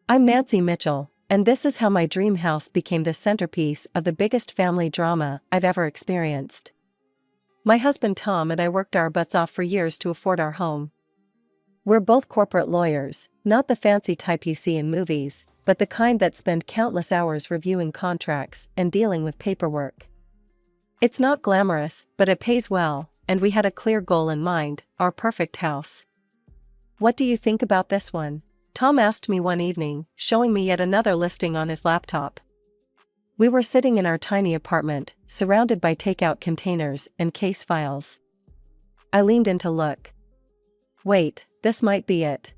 I'm Nancy Mitchell, and this is how my dream house became the centerpiece of the biggest family drama I've ever experienced. My husband Tom and I worked our butts off for years to afford our home. We're both corporate lawyers, not the fancy type you see in movies, but the kind that spend countless hours reviewing contracts and dealing with paperwork. It's not glamorous, but it pays well, and we had a clear goal in mind: our perfect house. "What do you think about this one?" Tom asked me one evening, showing me yet another listing on his laptop. We were sitting in our tiny apartment, surrounded by takeout containers and case files. I leaned in to look. Wait, this might be it.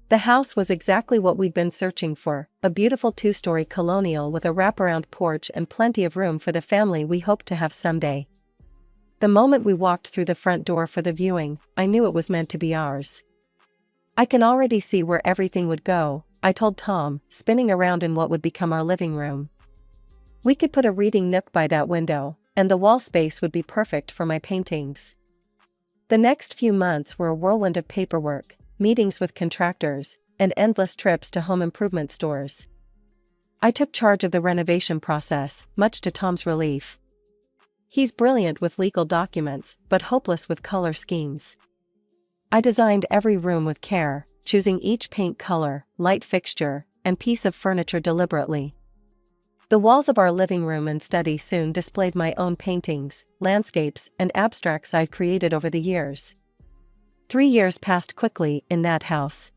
The house was exactly what we'd been searching for: a beautiful 2-story colonial with a wraparound porch and plenty of room for the family we hoped to have someday. The moment we walked through the front door for the viewing, I knew it was meant to be ours. "I can already see where everything would go," I told Tom, spinning around in what would become our living room. "We could put a reading nook by that window, and the wall space would be perfect for my paintings." The next few months were a whirlwind of paperwork, meetings with contractors, and endless trips to home improvement stores. I took charge of the renovation process, much to Tom's relief. He's brilliant with legal documents, but hopeless with color schemes. I designed every room with care, choosing each paint color, light fixture, and piece of furniture deliberately. The walls of our living room and study soon displayed my own paintings, landscapes, and abstracts I'd created over the years. 3 years passed quickly in that house.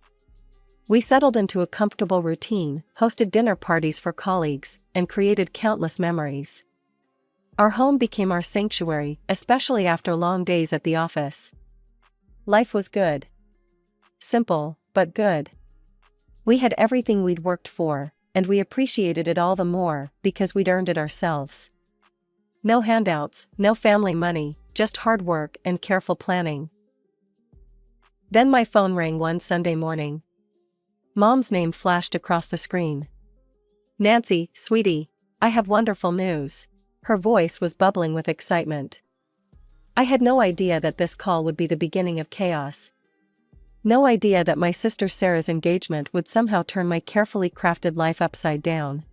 We settled into a comfortable routine, hosted dinner parties for colleagues, and created countless memories. Our home became our sanctuary, especially after long days at the office. Life was good. Simple, but good. We had everything we'd worked for, and we appreciated it all the more because we'd earned it ourselves. No handouts, no family money, just hard work and careful planning. Then my phone rang one Sunday morning. Mom's name flashed across the screen. "Nancy, sweetie, I have wonderful news." Her voice was bubbling with excitement. I had no idea that this call would be the beginning of chaos. No idea that my sister Sarah's engagement would somehow turn my carefully crafted life upside down.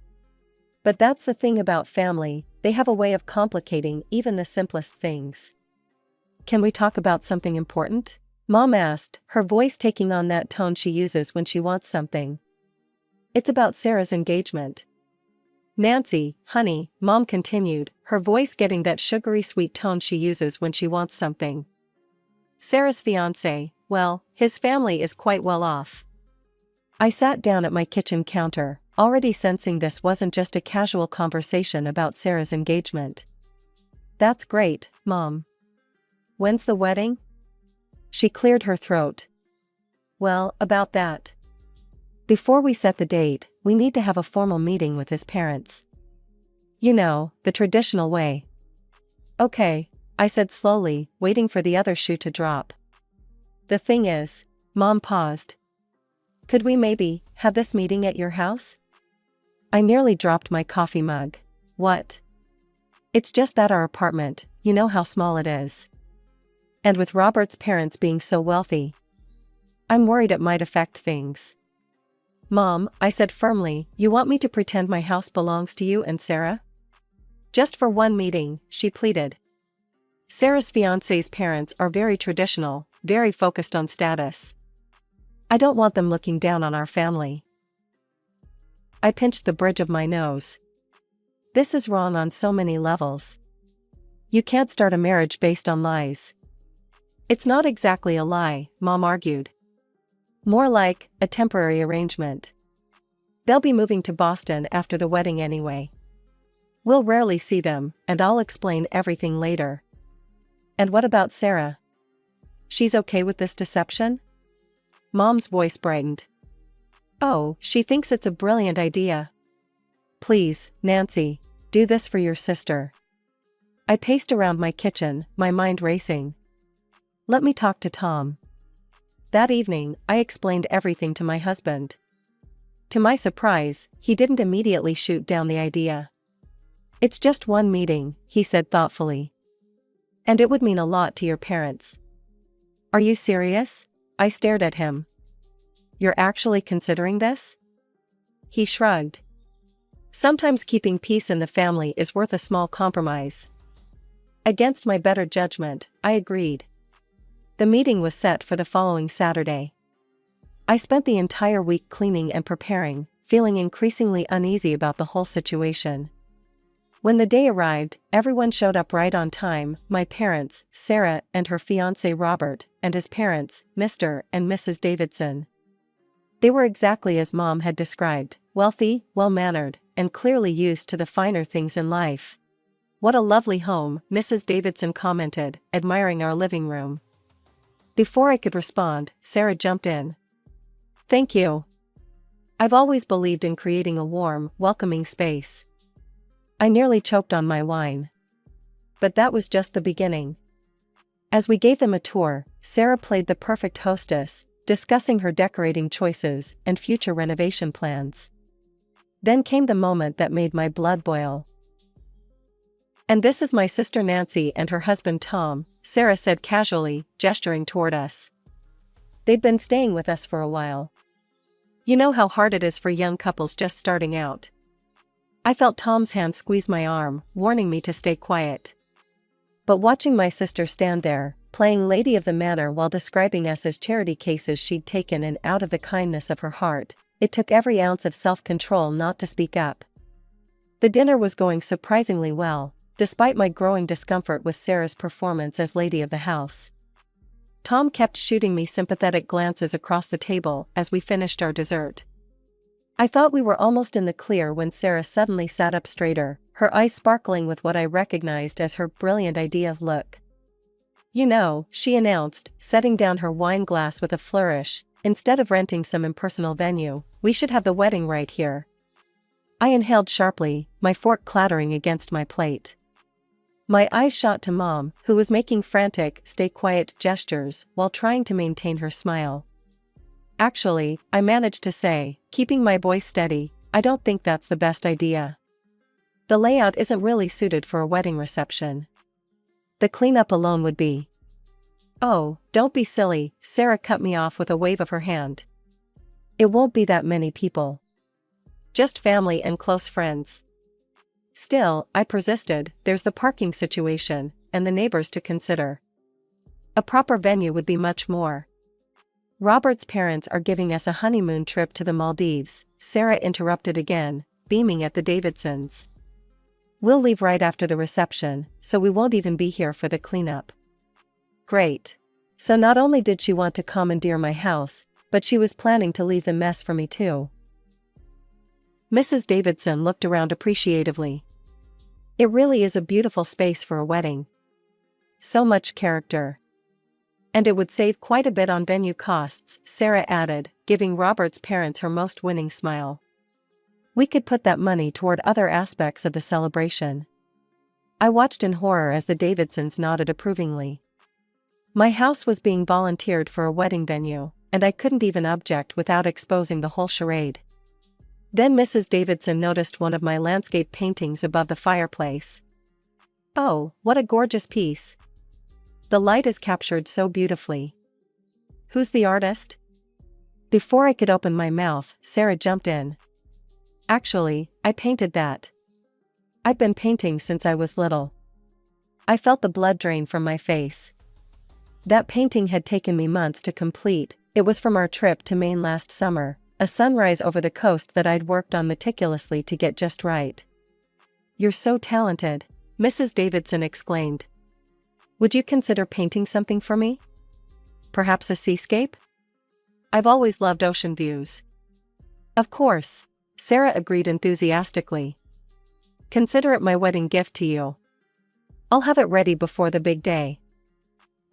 But that's the thing about family, they have a way of complicating even the simplest things. "Can we talk about something important?" Mom asked, her voice taking on that tone she uses when she wants something. "It's about Sarah's engagement." "Nancy, honey," Mom continued, her voice getting that sugary sweet tone she uses when she wants something. "Sarah's fiancé, well, his family is quite well off." I sat down at my kitchen counter, already sensing this wasn't just a casual conversation about Sarah's engagement. "That's great, Mom. When's the wedding?" She cleared her throat. "Well, about that. Before we set the date, we need to have a formal meeting with his parents. You know, the traditional way." "Okay," I said slowly, waiting for the other shoe to drop. "The thing is," Mom paused. "Could we maybe have this meeting at your house?" I nearly dropped my coffee mug. "What?" "It's just that our apartment, you know how small it is. And with Robert's parents being so wealthy, I'm worried it might affect things." "Mom," I said firmly, "you want me to pretend my house belongs to you and Sarah?" "Just for one meeting," she pleaded. "Sarah's fiancé's parents are very traditional, very focused on status. I don't want them looking down on our family." I pinched the bridge of my nose. This is wrong on so many levels. You can't start a marriage based on lies. "It's not exactly a lie," Mom argued. "More like a temporary arrangement. They'll be moving to Boston after the wedding anyway. We'll rarely see them, and I'll explain everything later." "And what about Sarah? She's okay with this deception?" Mom's voice brightened. "Oh, she thinks it's a brilliant idea. Please, Nancy, do this for your sister." I paced around my kitchen, my mind racing. Let me talk to Tom. That evening, I explained everything to my husband. To my surprise, he didn't immediately shoot down the idea. "It's just one meeting," he said thoughtfully. "And it would mean a lot to your parents." "Are you serious?" I stared at him. "You're actually considering this?" He shrugged. Sometimes keeping peace in the family is worth a small compromise. Against my better judgment, I agreed. The meeting was set for the following Saturday. I spent the entire week cleaning and preparing, feeling increasingly uneasy about the whole situation. When the day arrived, everyone showed up right on time: my parents, Sarah and her fiancé Robert, and his parents, Mr. and Mrs. Davidson. They were exactly as Mom had described: wealthy, well-mannered, and clearly used to the finer things in life. "What a lovely home," Mrs. Davidson commented, admiring our living room. Before I could respond, Sarah jumped in. "Thank you. I've always believed in creating a warm, welcoming space." I nearly choked on my wine. But that was just the beginning. As we gave them a tour, Sarah played the perfect hostess, discussing her decorating choices and future renovation plans. Then came the moment that made my blood boil. "And this is my sister Nancy and her husband Tom," Sarah said casually, gesturing toward us. "They'd been staying with us for a while. You know how hard it is for young couples just starting out." I felt Tom's hand squeeze my arm, warning me to stay quiet. But watching my sister stand there, playing lady of the manor while describing us as charity cases she'd taken in out of the kindness of her heart, it took every ounce of self-control not to speak up. The dinner was going surprisingly well, despite my growing discomfort with Sarah's performance as lady of the house. Tom kept shooting me sympathetic glances across the table as we finished our dessert. I thought we were almost in the clear when Sarah suddenly sat up straighter, her eyes sparkling with what I recognized as her brilliant idea. "Look. You know," she announced, setting down her wine glass with a flourish, "instead of renting some impersonal venue, we should have the wedding right here." I inhaled sharply, my fork clattering against my plate. My eyes shot to Mom, who was making frantic "stay quiet" gestures while trying to maintain her smile. "Actually," I managed to say, keeping my voice steady, "I don't think that's the best idea. The layout isn't really suited for a wedding reception. The cleanup alone would be." "Oh, don't be silly," Sarah cut me off with a wave of her hand. "It won't be that many people. Just family and close friends." Still, I persisted, "there's the parking situation, and the neighbors to consider. A proper venue would be much more." "Robert's parents are giving us a honeymoon trip to the Maldives," Sarah interrupted again, beaming at the Davidsons. "We'll leave right after the reception, so we won't even be here for the cleanup." Great. So not only did she want to commandeer my house, but she was planning to leave the mess for me too. Mrs. Davidson looked around appreciatively. "It really is a beautiful space for a wedding. So much character. And it would save quite a bit on venue costs," Sarah added, giving Robert's parents her most winning smile. "We could put that money toward other aspects of the celebration." I watched in horror as the Davidsons nodded approvingly. My house was being volunteered for a wedding venue, and I couldn't even object without exposing the whole charade. Then Mrs. Davidson noticed one of my landscape paintings above the fireplace. "Oh, what a gorgeous piece. The light is captured so beautifully. Who's the artist?" Before I could open my mouth, Sarah jumped in. "Actually, I painted that. I've been painting since I was little." I felt the blood drain from my face. That painting had taken me months to complete. It was from our trip to Maine last summer, a sunrise over the coast that I'd worked on meticulously to get just right. "You're so talented," Mrs. Davidson exclaimed. "Would you consider painting something for me? Perhaps a seascape? I've always loved ocean views." "Of course," Sarah agreed enthusiastically. "Consider it my wedding gift to you. I'll have it ready before the big day."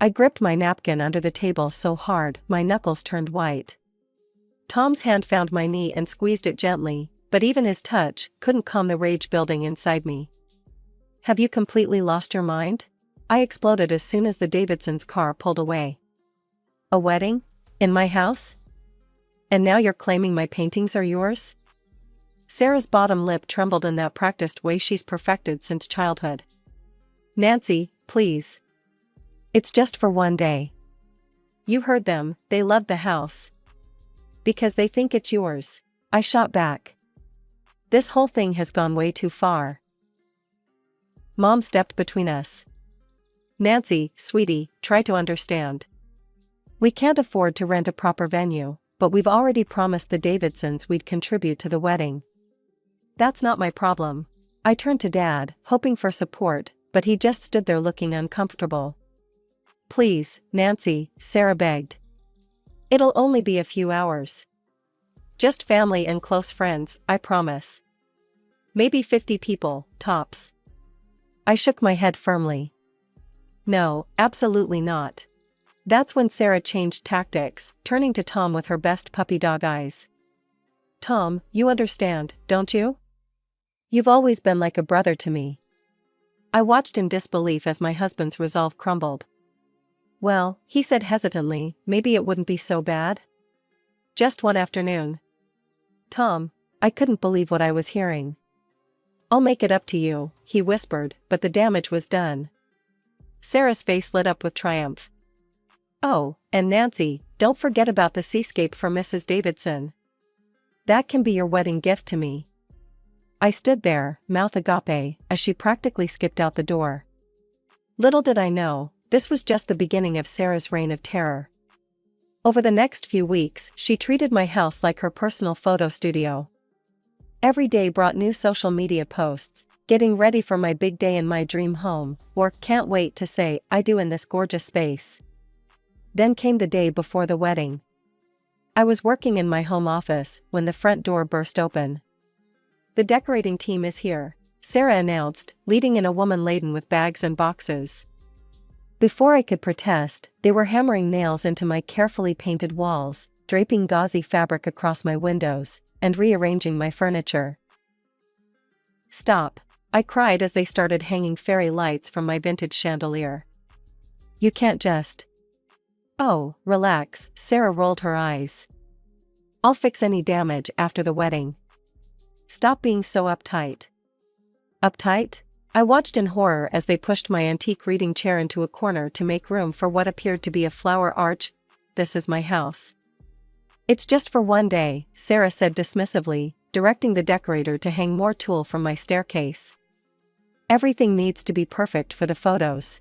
I gripped my napkin under the table so hard my knuckles turned white. Tom's hand found my knee and squeezed it gently, but even his touch couldn't calm the rage building inside me. "Have you completely lost your mind?" I exploded as soon as the Davidsons' car pulled away. "A wedding? In my house? And now you're claiming my paintings are yours?" Sarah's bottom lip trembled in that practiced way she's perfected since childhood. "Nancy, please. It's just for one day. You heard them, they love the house. Because they think it's yours," I shot back. This whole thing has gone way too far. Mom stepped between us. Nancy, sweetie, try to understand. We can't afford to rent a proper venue, but we've already promised the Davidsons we'd contribute to the wedding. That's not my problem. I turned to Dad, hoping for support, but he just stood there looking uncomfortable. Please, Nancy, Sarah begged. It'll only be a few hours. Just family and close friends, I promise. Maybe 50 people, tops. I shook my head firmly. No, absolutely not. That's when Sarah changed tactics, turning to Tom with her best puppy dog eyes. Tom, you understand, don't you? You've always been like a brother to me. I watched in disbelief as my husband's resolve crumbled. Well, he said hesitantly, maybe it wouldn't be so bad. Just one afternoon. Tom, I couldn't believe what I was hearing. I'll make it up to you, he whispered, but the damage was done. Sarah's face lit up with triumph. Oh, and Nancy, don't forget about the seascape for Mrs. Davidson. That can be your wedding gift to me. I stood there, mouth agape, as she practically skipped out the door. Little did I know, this was just the beginning of Sarah's reign of terror. Over the next few weeks, she treated my house like her personal photo studio. Every day brought new social media posts, getting ready for my big day in my dream home, or can't wait to say I do in this gorgeous space. Then came the day before the wedding. I was working in my home office when the front door burst open. The decorating team is here, Sarah announced, leading in a woman laden with bags and boxes. Before I could protest, they were hammering nails into my carefully painted walls, draping gauzy fabric across my windows, and rearranging my furniture. Stop, I cried as they started hanging fairy lights from my vintage chandelier. You can't just. Oh, relax, Sarah rolled her eyes. I'll fix any damage after the wedding. Stop being so uptight. Uptight? I watched in horror as they pushed my antique reading chair into a corner to make room for what appeared to be a flower arch. This is my house. It's just for one day, Sarah said dismissively, directing the decorator to hang more tulle from my staircase. Everything needs to be perfect for the photos.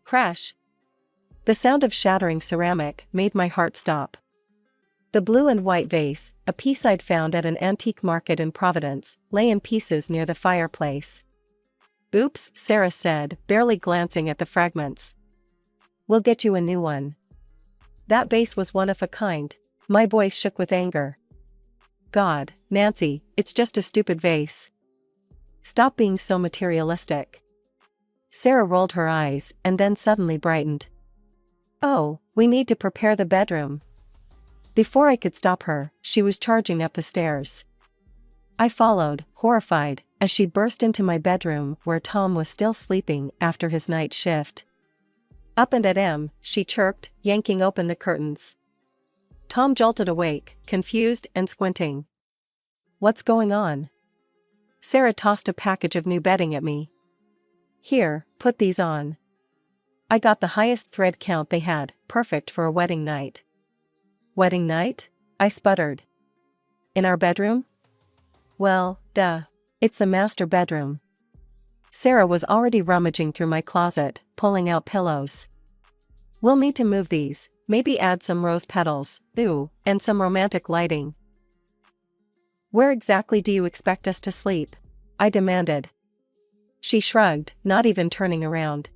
Crash. The sound of shattering ceramic made my heart stop. The blue and white vase, a piece I'd found at an antique market in Providence, lay in pieces near the fireplace. Oops, Sarah said, barely glancing at the fragments. We'll get you a new one. That vase was one of a kind. My voice shook with anger. God, Nancy, it's just a stupid vase. Stop being so materialistic. Sarah rolled her eyes and then suddenly brightened. Oh, we need to prepare the bedroom. Before I could stop her, she was charging up the stairs. I followed, horrified, as she burst into my bedroom where Tom was still sleeping after his night shift. Up and at him, she chirped, yanking open the curtains. Tom jolted awake, confused and squinting. What's going on? Sarah tossed a package of new bedding at me. Here, put these on. I got the highest thread count they had, perfect for a wedding night. Wedding night? I sputtered. In our bedroom? Well, duh. It's the master bedroom. Sarah was already rummaging through my closet, pulling out pillows. We'll need to move these, maybe add some rose petals, ooh, and some romantic lighting. Where exactly do you expect us to sleep? I demanded. She shrugged, not even turning around.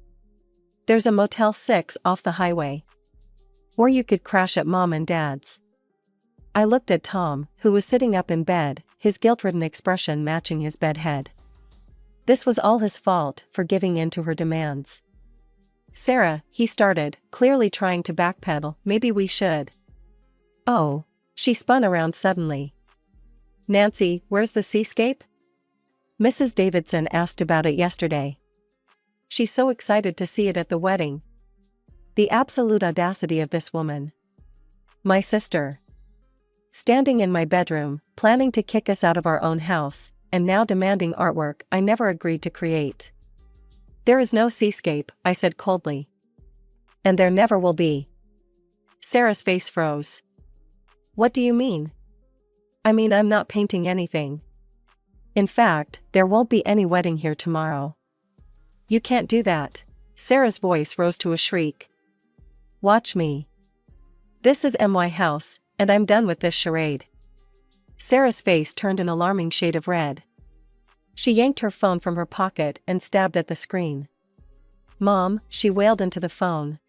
There's a Motel 6 off the highway. Or you could crash at Mom and Dad's. I looked at Tom, who was sitting up in bed, his guilt-ridden expression matching his bed head. This was all his fault for giving in to her demands. Sarah, he started, clearly trying to backpedal, maybe we should. Oh, she spun around suddenly. Nancy, where's the seascape? Mrs. Davidson asked about it yesterday. She's so excited to see it at the wedding. The absolute audacity of this woman. My sister. Standing in my bedroom, planning to kick us out of our own house, and now demanding artwork I never agreed to create. There is no seascape, I said coldly. And there never will be. Sarah's face froze. What do you mean? I mean I'm not painting anything. In fact, there won't be any wedding here tomorrow. You can't do that. Sarah's voice rose to a shriek. Watch me. This is my house, and I'm done with this charade. Sarah's face turned an alarming shade of red. She yanked her phone from her pocket and stabbed at the screen. Mom, she wailed into the phone.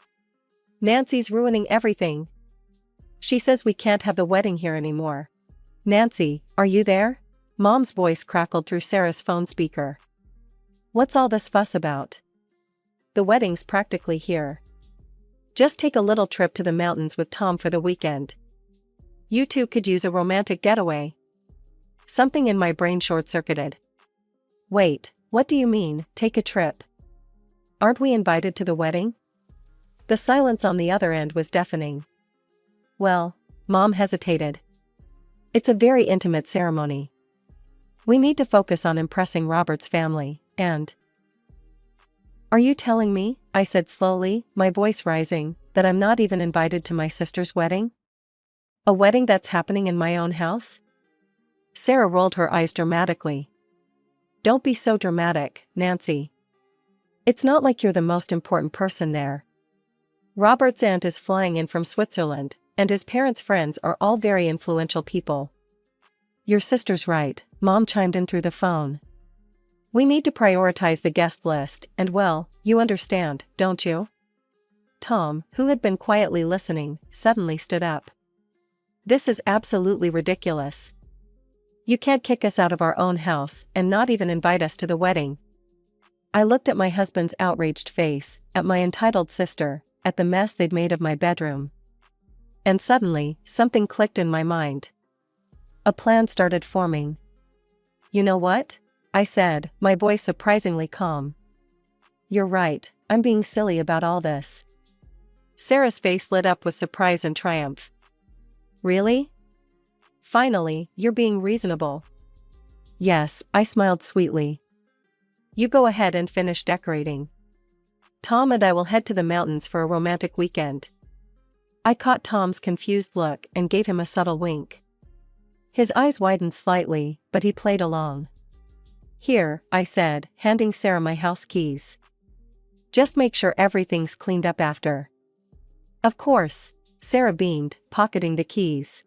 Nancy's ruining everything. She says we can't have the wedding here anymore. Nancy, are you there? Mom's voice crackled through Sarah's phone speaker. What's all this fuss about? The wedding's practically here. Just take a little trip to the mountains with Tom for the weekend. You two could use a romantic getaway. Something in my brain short-circuited. Wait, what do you mean, take a trip? Aren't we invited to the wedding? The silence on the other end was deafening. Well, Mom hesitated. It's a very intimate ceremony. We need to focus on impressing Robert's family, and... Are you telling me, I said slowly, my voice rising, that I'm not even invited to my sister's wedding? A wedding that's happening in my own house? Sarah rolled her eyes dramatically. Don't be so dramatic, Nancy. It's not like you're the most important person there. Robert's aunt is flying in from Switzerland, and his parents' friends are all very influential people. Your sister's right, Mom chimed in through the phone. We need to prioritize the guest list, and well, you understand, don't you? Tom, who had been quietly listening, suddenly stood up. This is absolutely ridiculous. You can't kick us out of our own house and not even invite us to the wedding. I looked at my husband's outraged face, at my entitled sister, at the mess they'd made of my bedroom. And suddenly, something clicked in my mind. A plan started forming. You know what? I said, my voice surprisingly calm. You're right, I'm being silly about all this. Sarah's face lit up with surprise and triumph. Really? Finally, you're being reasonable. Yes, I smiled sweetly. You go ahead and finish decorating. Tom and I will head to the mountains for a romantic weekend. I caught Tom's confused look and gave him a subtle wink. His eyes widened slightly, but he played along. Here, I said, handing Sarah my house keys. Just make sure everything's cleaned up after. Of course, Sarah beamed, pocketing the keys.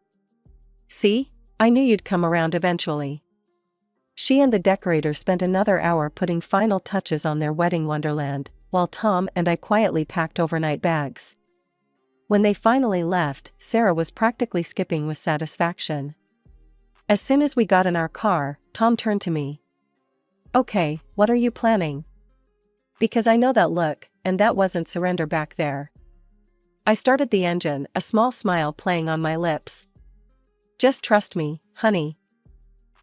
See? I knew you'd come around eventually. She and the decorator spent another hour putting final touches on their wedding wonderland, while Tom and I quietly packed overnight bags. When they finally left, Sarah was practically skipping with satisfaction. As soon as we got in our car, Tom turned to me. Okay, what are you planning? Because I know that look, and that wasn't surrender back there. I started the engine, a small smile playing on my lips. Just trust me, honey.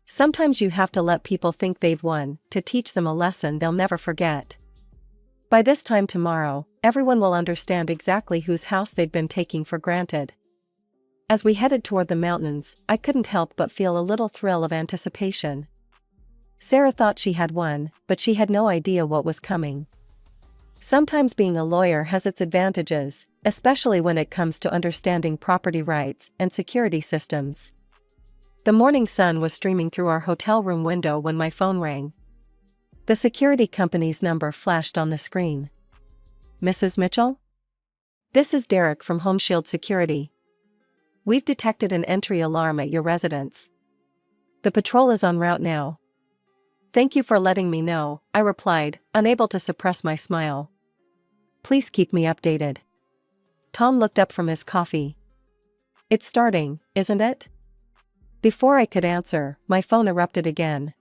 Sometimes you have to let people think they've won, to teach them a lesson they'll never forget. By this time tomorrow, everyone will understand exactly whose house they'd been taking for granted. As we headed toward the mountains, I couldn't help but feel a little thrill of anticipation. Sarah thought she had won, but she had no idea what was coming. Sometimes being a lawyer has its advantages, especially when it comes to understanding property rights and security systems. The morning sun was streaming through our hotel room window when my phone rang. The security company's number flashed on the screen. Mrs. Mitchell? This is Derek from Home Shield Security. We've detected an entry alarm at your residence. The patrol is en route now. Thank you for letting me know, I replied, unable to suppress my smile. Please keep me updated. Tom looked up from his coffee. It's starting, isn't it? Before I could answer, my phone erupted again.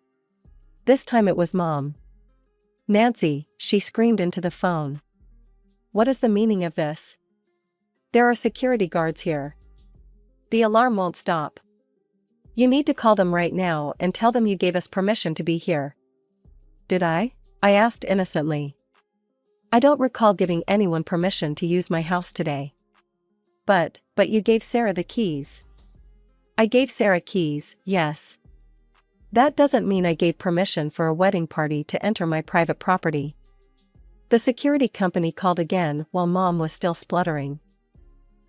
This time it was Mom. Nancy, she screamed into the phone. What is the meaning of this? There are security guards here. The alarm won't stop. You need to call them right now and tell them you gave us permission to be here. Did I? I asked innocently. I don't recall giving anyone permission to use my house today. But you gave Sarah the keys. I gave Sarah keys, yes. That doesn't mean I gave permission for a wedding party to enter my private property. The security company called again while Mom was still spluttering.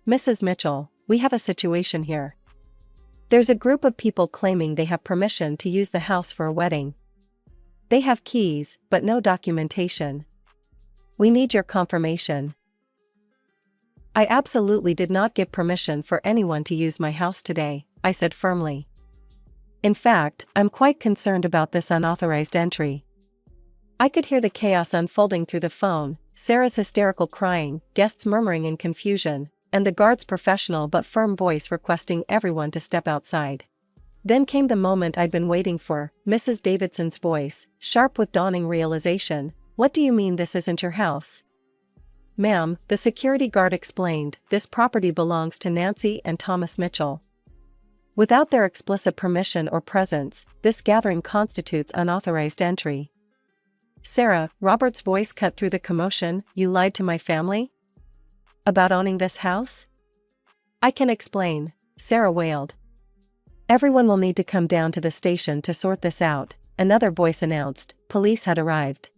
Mrs. Mitchell, we have a situation here. There's a group of people claiming they have permission to use the house for a wedding. They have keys, but no documentation. We need your confirmation. I absolutely did not give permission for anyone to use my house today, I said firmly. In fact, I'm quite concerned about this unauthorized entry. I could hear the chaos unfolding through the phone, Sarah's hysterical crying, guests murmuring in confusion, and the guard's professional but firm voice requesting everyone to step outside. Then came the moment I'd been waiting for, Mrs. Davidson's voice, sharp with dawning realization. What do you mean this isn't your house? Ma'am, the security guard explained, this property belongs to Nancy and Thomas Mitchell. Without their explicit permission or presence, this gathering constitutes unauthorized entry. Sarah, Robert's voice cut through the commotion, you lied to my family? About owning this house? I can explain, Sarah wailed. Everyone will need to come down to the station to sort this out, another voice announced. Police had arrived.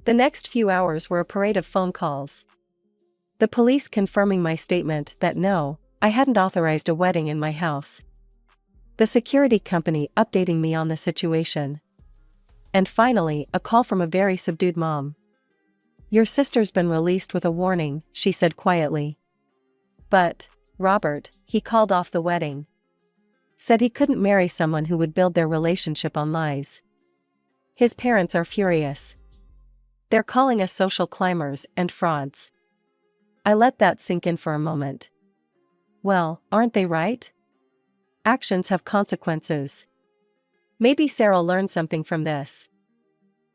The next few hours were a parade of phone calls. The police confirming my statement that no, I hadn't authorized a wedding in my house. The security company updating me on the situation. And finally, a call from a very subdued mom. Your sister's been released with a warning, she said quietly. But, Robert, he called off the wedding. Said he couldn't marry someone who would build their relationship on lies. His parents are furious. They're calling us social climbers and frauds. I let that sink in for a moment. Well, aren't they right? Actions have consequences. Maybe Sarah'll learn something from this.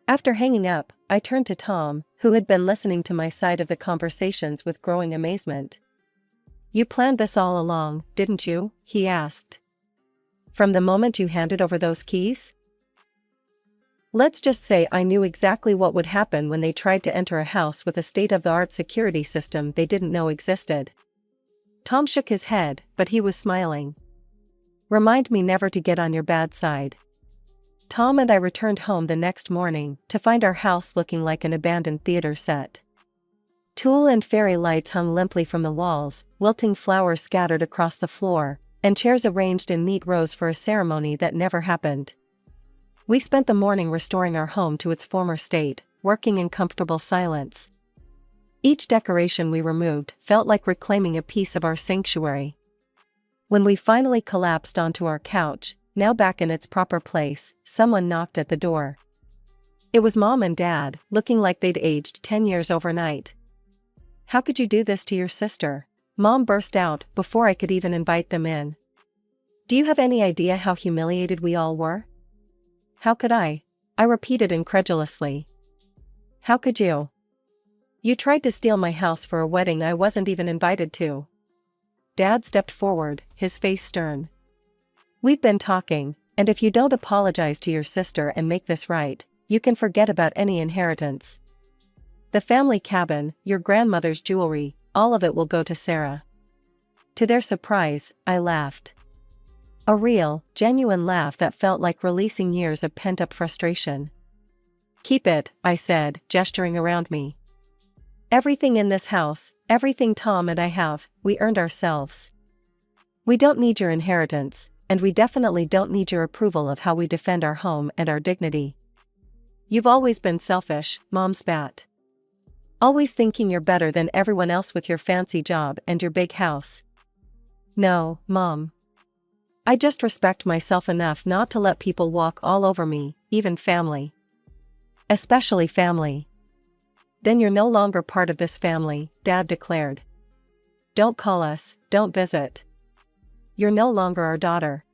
After hanging up, I turned to Tom, who had been listening to my side of the conversations with growing amazement. You planned this all along, didn't you? He asked. From the moment you handed over those keys? Let's just say I knew exactly what would happen when they tried to enter a house with a state-of-the-art security system they didn't know existed. Tom shook his head, but he was smiling. Remind me never to get on your bad side. Tom and I returned home the next morning to find our house looking like an abandoned theater set. Tulle and fairy lights hung limply from the walls, wilting flowers scattered across the floor, and chairs arranged in neat rows for a ceremony that never happened. We spent the morning restoring our home to its former state, working in comfortable silence. Each decoration we removed felt like reclaiming a piece of our sanctuary. When we finally collapsed onto our couch, now back in its proper place, someone knocked at the door. It was Mom and Dad, looking like they'd aged 10 years overnight. How could you do this to your sister? Mom burst out before I could even invite them in. Do you have any idea how humiliated we all were? How could I? I repeated incredulously. How could you? You tried to steal my house for a wedding I wasn't even invited to. Dad stepped forward, his face stern. We've been talking, and if you don't apologize to your sister and make this right, you can forget about any inheritance. The family cabin, your grandmother's jewelry, all of it will go to Sarah. To their surprise, I laughed. A real, genuine laugh that felt like releasing years of pent-up frustration. Keep it, I said, gesturing around me. Everything in this house, everything Tom and I have, we earned ourselves. We don't need your inheritance, and we definitely don't need your approval of how we defend our home and our dignity. You've always been selfish, Mom spat. Always thinking you're better than everyone else with your fancy job and your big house. No, Mom. I just respect myself enough not to let people walk all over me, even family. Especially family. Then you're no longer part of this family, Dad declared. Don't call us, don't visit. You're no longer our daughter.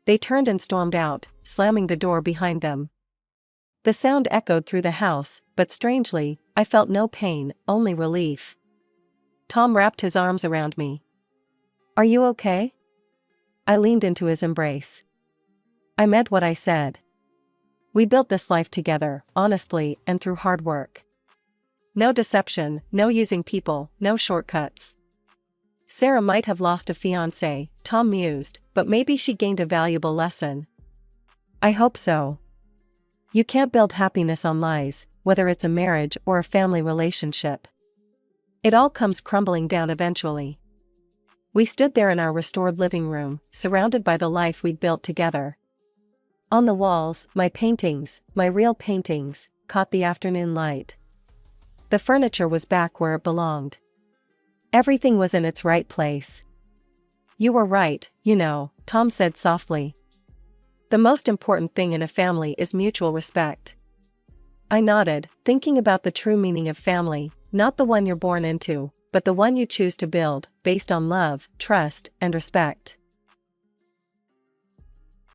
They turned and stormed out, slamming the door behind them. The sound echoed through the house, but strangely, I felt no pain, only relief. Tom wrapped his arms around me. Are you okay? I leaned into his embrace. I meant what I said. We built this life together, honestly, and through hard work. No deception, no using people, no shortcuts. Sarah might have lost a fiancé, Tom mused, but maybe she gained a valuable lesson. I hope so. You can't build happiness on lies, whether it's a marriage or a family relationship. It all comes crumbling down eventually. We stood there in our restored living room, surrounded by the life we'd built together. On the walls, my paintings, my real paintings, caught the afternoon light. The furniture was back where it belonged. Everything was in its right place. "You were right, you know," Tom said softly. "The most important thing in a family is mutual respect." I nodded, thinking about the true meaning of family, not the one you're born into, but the one you choose to build, based on love, trust, and respect.